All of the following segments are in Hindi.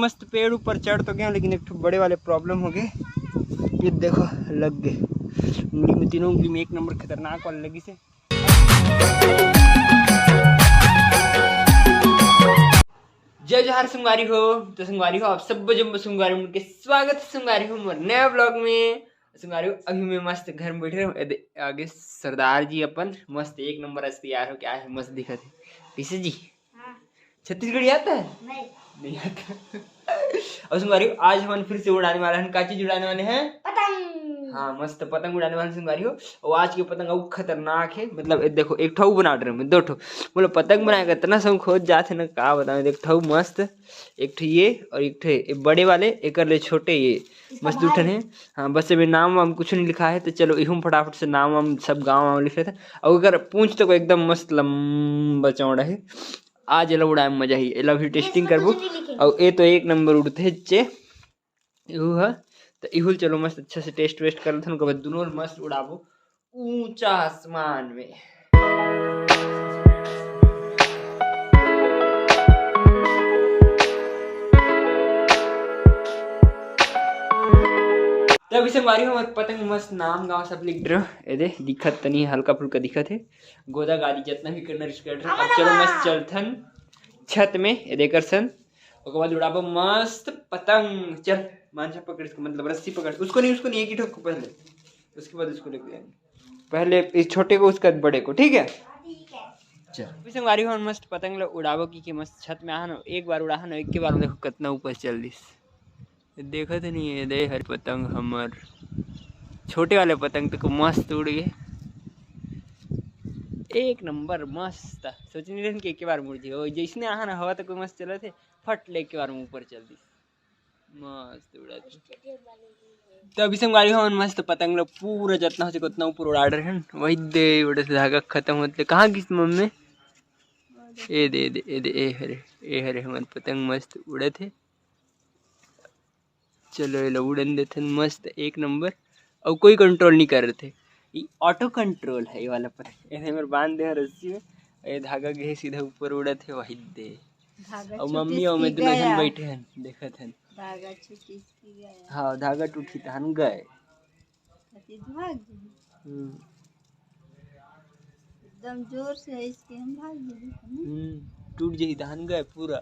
मस्त पेड़ ऊपर चढ़ तो गया, लेकिन एक बड़े वाले प्रॉब्लम हो गए। ये देखो लग गए उंगली में, तीनों उंगली में एक नंबर खतरनाक वाले लगी से। जय जोहार संगवारी हो। तो संगवारी हो आप सब जब संगवारी के स्वागत है संगवारी हो मोर नया ब्लॉग में। संगवारी हो अभी मैं मस्त घर में बैठे रहे, आगे सरदार जी अपन मस्त एक नंबर से तैयार हो, क्या है मस्त दिखा थे। कैसे जी? छत्तीसगढ़ी आता है? नहीं आता। और संगवारी हो आज हम फिर से उड़ाने वाले हैं। क्या चीज उड़ाने वाले हैं? पतंग। हाँ मस्त पतंग उड़ाने वाले संगवारी हो। और आज की पतंग अब खतरनाक है, मतलब देखो एक ठो बना रहे हैं, दो ठो बोलो पतंग बनाएगा इतना सब खोज जाते ना, का बताऊं। एक ठो मस्त, एक ठो ये और एक ठो ये बड़े वाले, एक ले छोटे ये मस्त उठन है। हाँ बस अभी नाम वाम कुछ नहीं लिखा है, तो चलो इहुम फटाफट से नाम वाम सब गाँव वाम लिख रहे थे। और अगर पूछ तो एकदम मस्त लंबा चौड़ा है। आज एला उड़ाए मजा ही, एला भी टेस्टिंग करबो। और ये तो एक नंबर उड़ते है चे इहू है, तो इहुल चलो मस्त अच्छा से टेस्ट वेस्ट कर लेते हैं, दोनों मस्त उड़ाबो ऊंचा आसमान में। तो अभी से मारी हमारे पतंग मस्त नाम गाँव सब लिख रहे ये दे दिखत तनी हल्का फुल्का दिखत है, गोदा गादी जितना भी करना रिस्क कर रहे। अब चलो मस्त चलथन छत में ये देकर सन, उसके बाद उड़ाबो मस्त पतंग। चल मांझा पकड़ इसको, मतलब रस्सी पकड़, उसको नहीं एक ही ठोक पहले, उसके बाद उसको लेके जाएंगे। पहले इस छोटे को उसका बड़े को, ठीक है? चल मारी हो मस्त पतंग उड़ाबो की मस्त छत में आना, एक बार उड़ा ना, एक के बार देखो कितना ऊपर चल दिस। देखा तो नहीं है दे हर पतंग हमर छोटे वाले पतंग तो मस्त उड़ गए एक नंबर मस्त। सोच नहीं रहे कि एक बार मुड़ जाए, जैसने आहा ना हवा तो कोई मस्त चला थे, फट ले के बार ऊपर चल दी मस्त उड़ा थे। तो अभी से गाड़ी हो मस्त पतंग लोग पूरा जितना हो सके उतना ऊपर उड़ा रहे हैं। वही दे उड़े से धागा खत्म होते कहाँ किस मम्मी ए दे दे ए दे ए हरे हमारे पतंग मस्त उड़े थे। चलो ये उड़न देते मस्त एक नंबर, और कोई कंट्रोल नहीं कर रहे थे। ये ऑटो कंट्रोल है ये वाला पर, ऐसे मेरे बांध दे रस्सी में, ये धागा गए सीधा ऊपर उड़ा थे वही दे। और मम्मी और मैं दोनों जन बैठे हैं देखा थे धागा छूटी गया। हाँ धागा टूटी तो हम गए एकदम जोर से इसके हम भाग गए। टूट जाई धान गए पूरा,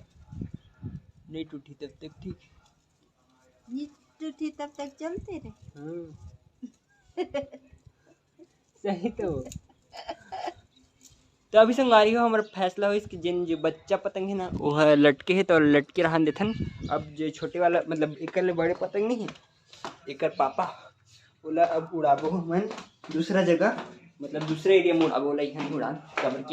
नहीं टूटी तब तक ठीक, नहीं टूटी तब तक चलते रहे। सही तो अभी संगारी हो हमारा फैसला हो इसकी, जिन जो बच्चा पतंग है ना वो है लटके है तो लटके रहन देथन। अब जो छोटे वाला मतलब एक बड़े पतंग नहीं है, एक पापा बोला अब उड़ाबो मन दूसरा जगह, मतलब दूसरे एरिया में उड़ाबो ला यहाँ उड़ान।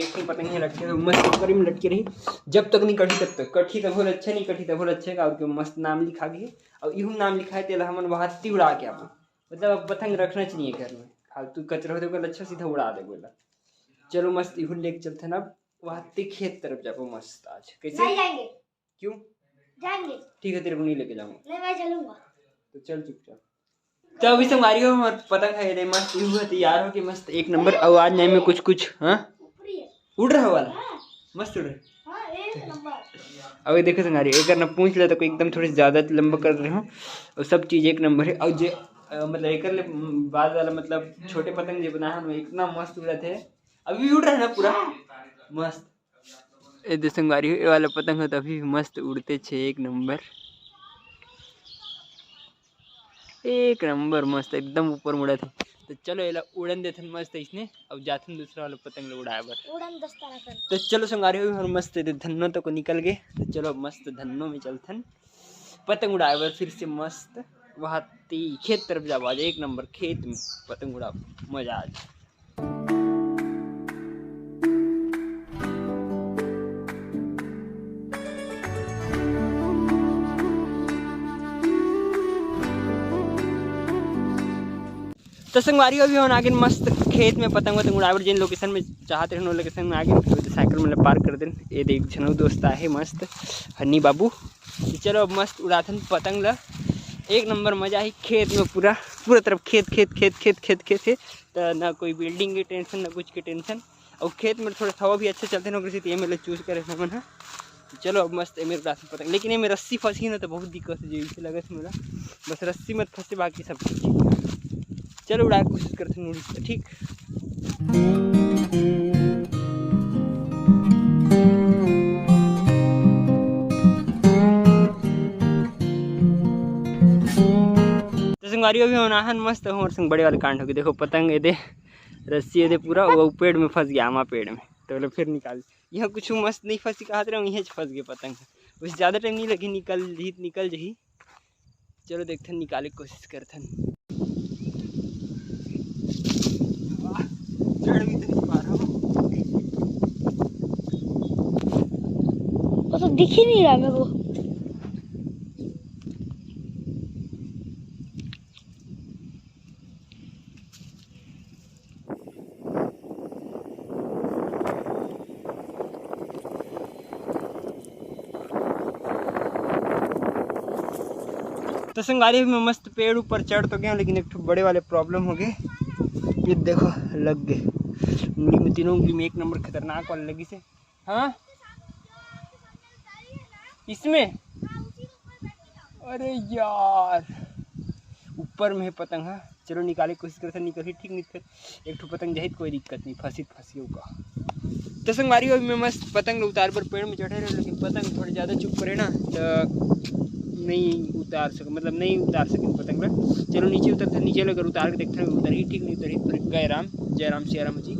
एक पतंग है लटके तो मस्त ऊपर में लटके रही, जब तक नहीं कटी तब तक, कटी तब बहुत अच्छा, नहीं कटी तब बहुत अच्छा। और मस्त नाम लिखा गया, और यूँ नाम लिखा है तेला हमन वहाँ उड़ा के आबो, मतलब अब पतंग रखना चाहिए घर में, फालतू कचरा हो तो अच्छा सीधा उड़ा दे बोला। चलो मस्त इहुन लेके चलते हैं अब वहाँ खेत तरफ जाबो मस्त। आज कैसे नहीं जाएंगे? क्यों जाएंगे? ठीक है तेरे को नहीं लेके जाऊंगा। नहीं मैं चलूंगा। तो चल चुपचाप। तो अभी से हमारी हो पतंग है रे मस्त इहु तैयार हो कि मस्त एक नंबर। और आज नहीं में कुछ हाँ उड़ रहा वाला मस्त उड़ रहा। अभी देखो संगारी एक ना पूछ ले तो एकदम थोड़ी ज्यादा लंबा कर रहे हो, और सब चीज एक नंबर है। और जो मतलब एक बाद वाला मतलब छोटे पतंग जो बना है इतना मस्त उड़ा थे, अभी उड़ रहा है ना पूरा मस्त। ये संगारी ये वाला पतंग है तो अभी मस्त उड़ते छे एक नंबर मस्त एकदम ऊपर मुड़ा थे। तो चलो ये उड़न देते मस्त इसने, अब जाते दूसरा वाला पतंग उड़ाए बर उड़न दस्ताना कर। तो चलो संगारी हम मस्त धन्नो तो को निकल गए। तो चलो मस्त धन्नो में चलथन पतंग उड़ाए बर फिर से मस्त वहाँ खेत तरफ जाओ। आज एक नंबर खेत में पतंग उड़ा मजा आ जाए। तो संगवारी अभी हम आगे मस्त खेत में पतंग वतंग उड़ावर जिन लोकेशन में चाहते हैं लोकेशन में आगे तो साइकिल मतलब पार्क कर दें। ये देख छनऊ दोस्त है मस्त हन्नी बाबू। तो चलो अब मस्त उड़ाथन पतंग ला एक नंबर मजा ही खेत में पूरा तरफ खेत खेत खेत खेत खेत खेत है। तो ना कोई बिल्डिंग की टेंशन ना कुछ की टेंशन, और खेत में थोड़ा हवा भी अच्छा चलते ना किसी ये मतलब चूज करे मन है तो चलो अब मस्त है मेरे पास पतंग, लेकिन ये में रस्सी फंसी ना तो बहुत दिक्कत है, इसे लगे मेरा बस रस्सी मत फंसे, बाकी सब ठीक है। चलो उड़ा के कोशिश करते हैं उड़ी, ठीक। संगवारी अभी होनाहन मस्त हो और संग बड़े वाले कांड हो गए। देखो पतंग दे रस्सी दे पूरा वो पेड़ में फंस गया, आमा पेड़ में, तो बोले फिर निकाल। यहाँ कुछ मस्त नहीं फंसी, कहा रहा हूँ यहीं फंस गए पतंग, उससे ज़्यादा टाइम नहीं लगी, निकल जही। चलो देखते निकाले कोशिश करते तो दिख ही नहीं रहा मेरे को। तो संगारी में मस्त पेड़ ऊपर चढ़ तो गया, लेकिन एक तो बड़े वाले प्रॉब्लम हो गए। ये देखो लग गए उंगली में, तीनों उंगली में एक नंबर खतरनाक वाले लगी से। हाँ इसमें, अरे यार ऊपर में है पतंग। हाँ चलो निकाले कोशिश करते, निकल ठीक निकल, एक ठो पतंग जहित कोई दिक्कत नहीं, फंसी होगा। तो संगवारी अभी मैं मस्त पतंग उतार पर पेड़ में चढ़े रहे, लेकिन पतंग थोड़ी ज़्यादा चुप करे ना तो नहीं उतार सके, मतलब नहीं उतार सके पतंग। चलो नीचे उतरते, नीचे अगर उतार के देखते हैं उतर ही ठीक नहीं उतरी, गए राम जय राम सिया राम जी।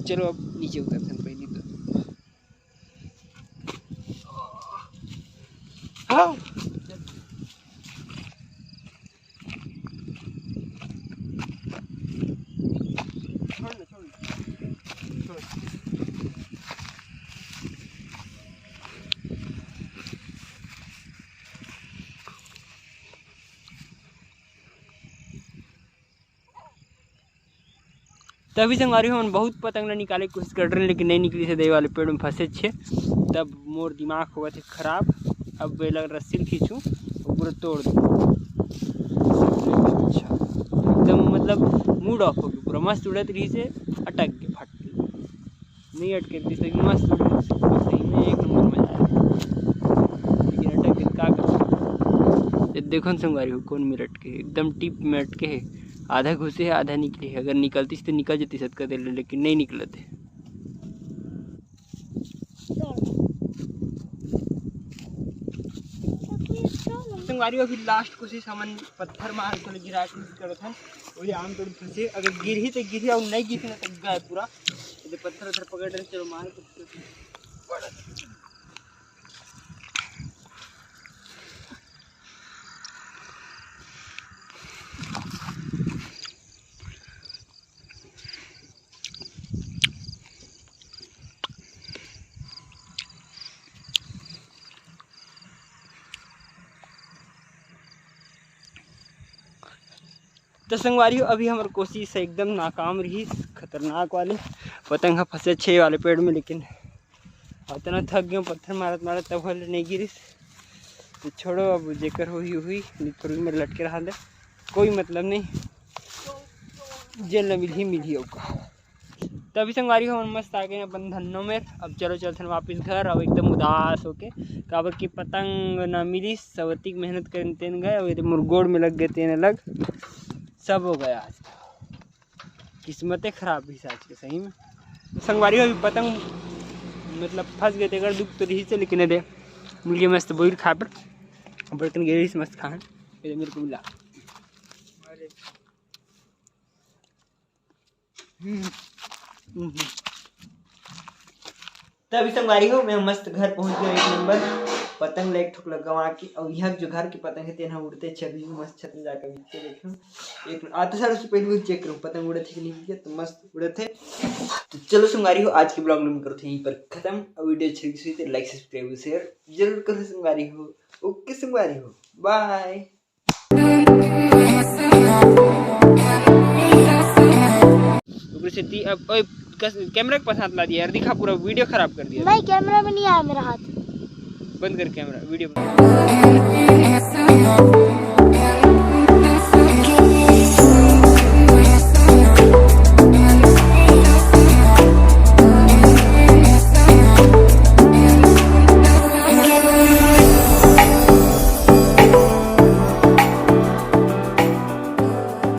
चलो अब नीचे उतरते हैं पहले तो। हाँ तभी संगवारी हम बहुत पतंग निकाले कोशिश कर रहे हैं, लेकिन नहीं निकली से, दे वाले पेड़ में फंसे छे। तब मोर दिमाग हुआ थे खराब, अब लग रस्सी खींचूँ पूरा तोड़ दूँ। अच्छा एकदम मतलब मूड ऑफ हो गया पूरा, मस्त उड़त रही से अटक के फट गई, नहीं अटके थी सही मस्त सही में एक नंबर मजा आया, लेकिन अटक के क्या कर। देखो न संगवारी हो कौन में अटके, एकदम टिप में अटके है, आधा घुसे है आधा निकली है। अगर निकलती तो निकल जाती सदका दे, लेकिन नहीं निकले थे। संगवारी अभी लास्ट कोशिश हमन पत्थर मार के गिरा के करत हन, वही आम तोड़ फंसे, अगर गिरही तो गिरी और नहीं गिरी ना तो गए पूरा। तो पत्थर उधर पकड़ रहे, चलो मार के। तो संगवारी अभी हमारी कोशिश एकदम नाकाम रही, खतरनाक वाले पतंग फंसे 6 वाले पेड़ में, लेकिन इतना थक गए पत्थर मारत मारत तब वाले नहीं गिरी। तो छोड़ो अब जेकर हुई थोड़ी में लटके रहा, कोई मतलब नहीं, जेल न मिली होगा। तभी संगवारी हम मस्त आ गए अपन धन्नों में। अब चलो चलते वापस घर, अब एकदम उदास होके, काबर की पतंग न मिली, सवतिक मेहनत कर तेन गए, और मुरगोड़ में लग गए तेन लग, सब हो गया आज, किस्मतें खराब भी आज के सही में। संगवारी अभी पतंग मतलब फंस गए थे, अगर दुख तो रही से, लेकिन दे मुझे मस्त बोल खा पर बर्तन गिरी से मस्त खान मेरे को मिला। तभी संगवारी हो मैं मस्त घर पहुंच गया, एक नंबर पतंग ले ठुक लगवा के। और यहाँ जो घर की पतंग है तेना उड़ते छवि मस्त छत में जाकर नीचे देखूं एक आते साल उससे पहले चेक करूं पतंग उड़े थे कि नहीं, तो मस्त उड़े थे। तो चलो संगवारी हो आज की ब्लॉग में करो थे यहीं पर खत्म। और वीडियो अच्छी लगी तो लाइक सब्सक्राइब शेयर जरूर करो संगवारी हो। ओके संगवारी हो, बाय। अब कैमरा के पास हाथ ला दिया यार, दिखा पूरा वीडियो खराब कर दिया। नहीं कैमरा में नहीं आया मेरा हाथ, बंद कर कैमरा, वीडियो